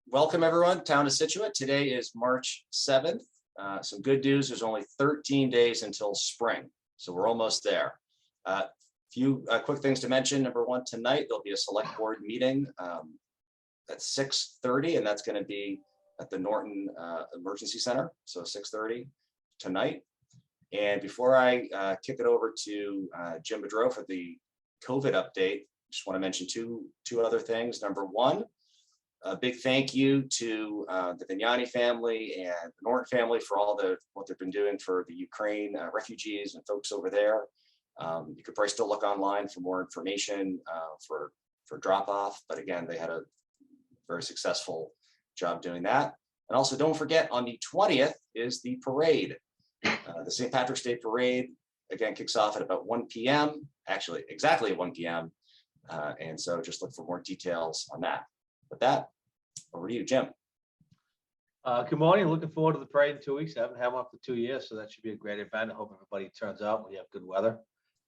Welcome everyone, town of Scituate. Today is March 7th. Some good news, there's only 13 days until spring, so we're almost there. Few quick things to mention. Number one, tonight there'll be a select board meeting at 6:30, and that's going to be at the Norton Emergency Center, so 6:30 tonight. And before I kick it over to Jim Bedreau for the COVID update, just want to mention two other things. Number one, a big thank you to the Vignani family and the Norton family for what they've been doing for the Ukraine refugees and folks over there. You could probably still look online for more information for drop off, but again, they had a very successful job doing that. And also, don't forget, on the 20th is the parade. The St. Patrick's Day parade again kicks off at about 1 p.m. Actually, exactly 1 p.m. And so just look for more details on that. With that, over to you, Jim. Good morning. Looking forward to the parade in 2 weeks. I haven't had one for 2 years, so that should be a great event. I hope everybody turns out when you have good weather.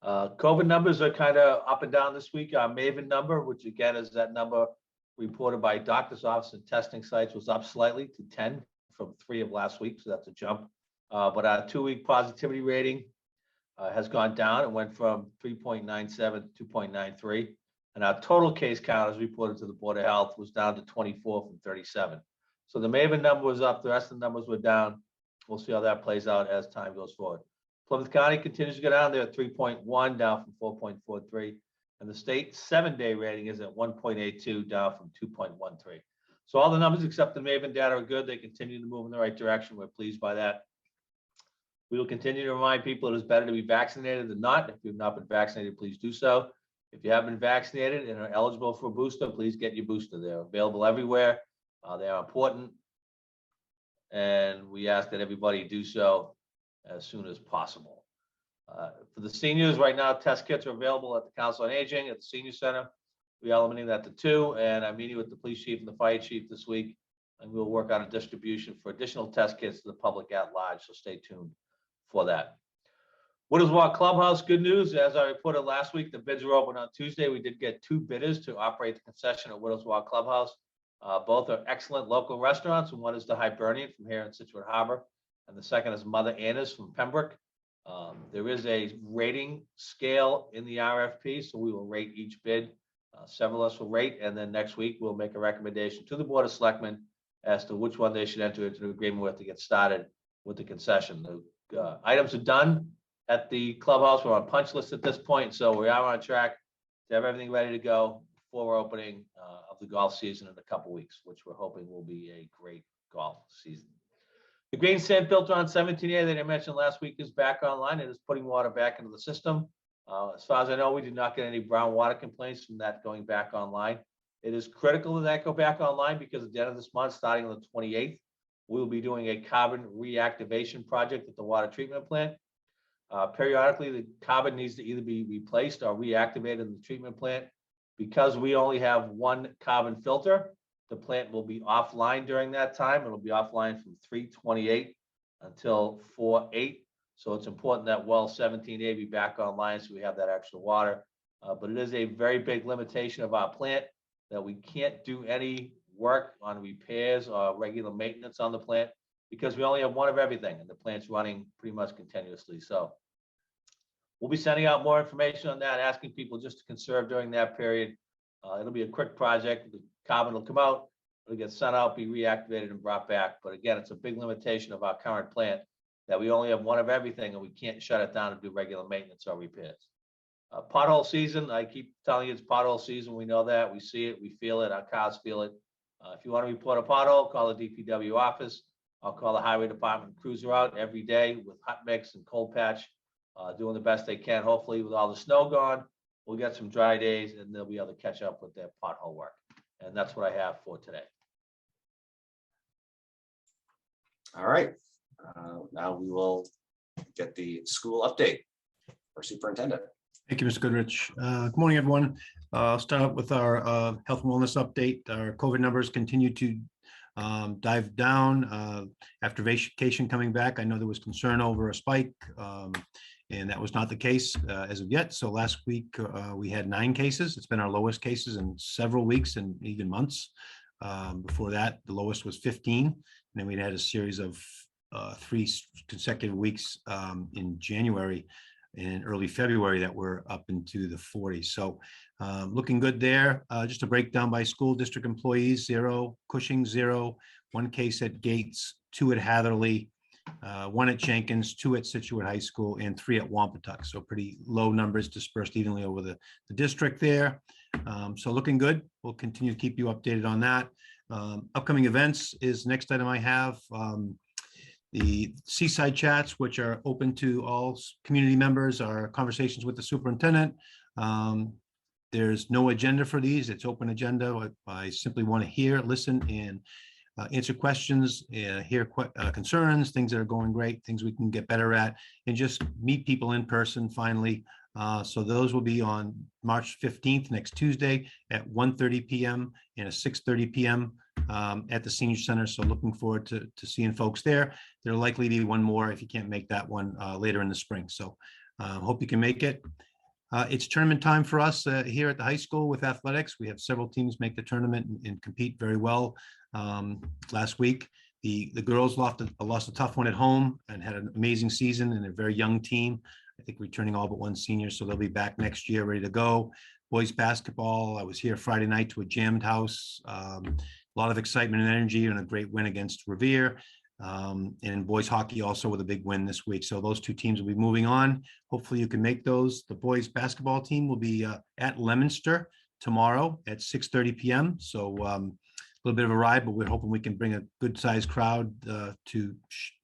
COVID numbers are kind of up and down this week. Our Maven number, which again is that number reported by doctor's office and testing sites, was up slightly to 10 from 3 of last week, so that's a jump. But our 2-week positivity rating has gone down. It went from 3.97 to 2.93. And our total case count, as reported to the Board of Health, was down to 24 from 37. So the Maven number was up, the rest of the numbers were down. We'll see how that plays out as time goes forward. Plymouth County continues to go down. They're at 3.1, down from 4.43. And the state 7-day rating is at 1.82, down from 2.13. So all the numbers except the Maven data are good. They continue to move in the right direction. We're pleased by that. We will continue to remind people it is better to be vaccinated than not. If you've not been vaccinated, please do so. If you have been vaccinated and are eligible for a booster, please get your booster. They're available everywhere. They are important. And we ask that everybody do so as soon as possible. For the seniors, right now, test kits are available at the Council on Aging, at the Senior Center. We are limiting that to 2. And I'm meeting with the police chief and the fire chief this week. And we'll work on a distribution for additional test kits to the public at large. So stay tuned for that. Widows Walk Clubhouse, good news. As I reported last week, the bids were open on Tuesday. We did get 2 bidders to operate the concession at Widows Walk Clubhouse. Both are excellent local restaurants, and one is the Hibernian from here in Scituate Harbor, and the second is Mother Anna's from Pembroke. There is a rating scale in the RFP, so we will rate each bid. Several of us will rate, and then next week we'll make a recommendation to the Board of Selectmen as to which one they should enter into an agreement with to get started with the concession. The items are done at the clubhouse. We're on punch list at this point, so we are on track to have everything ready to go before opening of the golf season in a couple weeks, which we're hoping will be a great golf season. The green sand filter on 17A that I mentioned last week is back online. It is putting water back into the system. As far as I know, we did not get any brown water complaints from that going back online. It is critical that go back online because at the end of this month, starting on the 28th, we'll be doing a carbon reactivation project at the water treatment plant. Periodically, the carbon needs to either be replaced or reactivated in the treatment plant. Because we only have 1 carbon filter, the plant will be offline during that time. It'll be offline from 3/28 until 4/8. So it's important that well 17A be back online so we have that extra water. But it is a very big limitation of our plant that we can't do any work on repairs or regular maintenance on the plant because we only have 1 of everything and the plant's running pretty much continuously. So we'll be sending out more information on that, asking people just to conserve during that period. It'll be a quick project. The carbon will come out, it'll get sent out, be reactivated and brought back. But again, it's a big limitation of our current plant that we only have 1 of everything and we can't shut it down and do regular maintenance or repairs. Pothole season, I keep telling you it's pothole season. We know that, we see it, we feel it, our cars feel it. If you want to report a pothole, call the DPW office. I'll call the highway department cruiser out every day with hot mix and cold patch, doing the best they can. Hopefully with all the snow gone, we'll get some dry days and they'll be able to catch up with their pothole work. And that's what I have for today. All right. Now we will get the school update for superintendent. Thank you, Mr. Goodrich. Good morning, everyone. I'll start with our health and wellness update. Our COVID numbers continue to dive down after vacation coming back. I know there was concern over a spike, and that was not the case as of yet. So last week we had 9 cases. It's been our lowest cases in several weeks and even months. Before that, the lowest was 15. And then we had a series of 3 consecutive weeks in January and early February that were up into the 40s. So looking good there. Just a breakdown by school district employees: 0, Cushing 0, 1 case at Gates, 2 at Hatherley, 1 at Jenkins, 2 at Scituate High School, and 3 at Wampatuck. So pretty low numbers dispersed evenly over the district there. So looking good. We'll continue to keep you updated on that. Upcoming events is next item I have. The Seaside Chats, which are open to all community members, are conversations with the superintendent. There's no agenda for these. It's open agenda. I simply want to hear, listen, and answer questions, hear concerns, things that are going great, things we can get better at, and just meet people in person finally. So those will be on March 15th, next Tuesday at 1:30 p.m. and a 6:30 p.m. At the Senior Center. So looking forward to seeing folks there. There'll likely be one more if you can't make that one later in the spring. So hope you can make it. It's tournament time for us here at the high school with athletics. We have several teams make the tournament and compete very well. Last week, the girls lost a tough one at home and had an amazing season, and a very young team. I think returning all but 1 senior, so they'll be back next year ready to go. Boys basketball, I was here Friday night to a jammed house. A lot of excitement and energy, and a great win against Revere. And boys hockey also with a big win this week. So those 2 teams will be moving on. Hopefully you can make those. The boys basketball team will be at Leominster tomorrow at 6:30 p.m. So a little bit of a ride, but we're hoping we can bring a good sized crowd to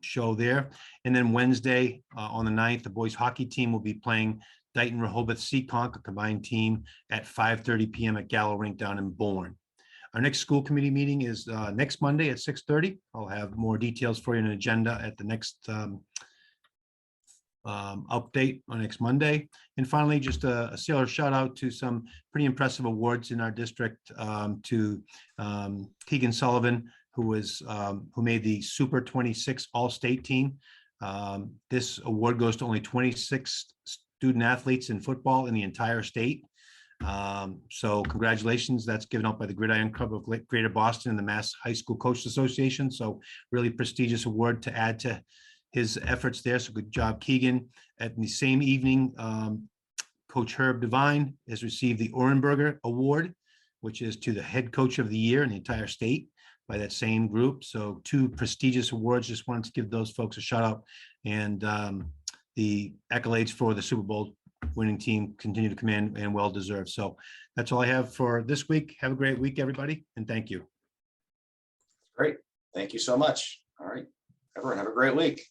show there. And then Wednesday on the 9th, the boys hockey team will be playing Dayton Rehoboth Seekonk, a combined team, at 5:30 p.m. at Gallo Rink down in Bourne. Our next school committee meeting is next Monday at 6:30. I'll have more details for you in an agenda at the next update on next Monday. And finally, just a sailor shout out to some pretty impressive awards in our district, to Keegan Sullivan, who made the Super 26 All-State team. This award goes to only 26 student athletes in football in the entire state. So congratulations. That's given out by the Gridiron Club of Greater Boston and the Mass High School Coaches Association. So really prestigious award to add to his efforts there. So good job, Keegan. At the same evening, Coach Herb Devine has received the Orenberger Award, which is to the head coach of the year in the entire state by that same group. So 2 prestigious awards. Just wanted to give those folks a shout out. And the accolades for the Super Bowl winning team continue to come in, and well deserved. So that's all I have for this week. Have a great week, everybody, and thank you. Great. Thank you so much. All right, everyone, have a great week.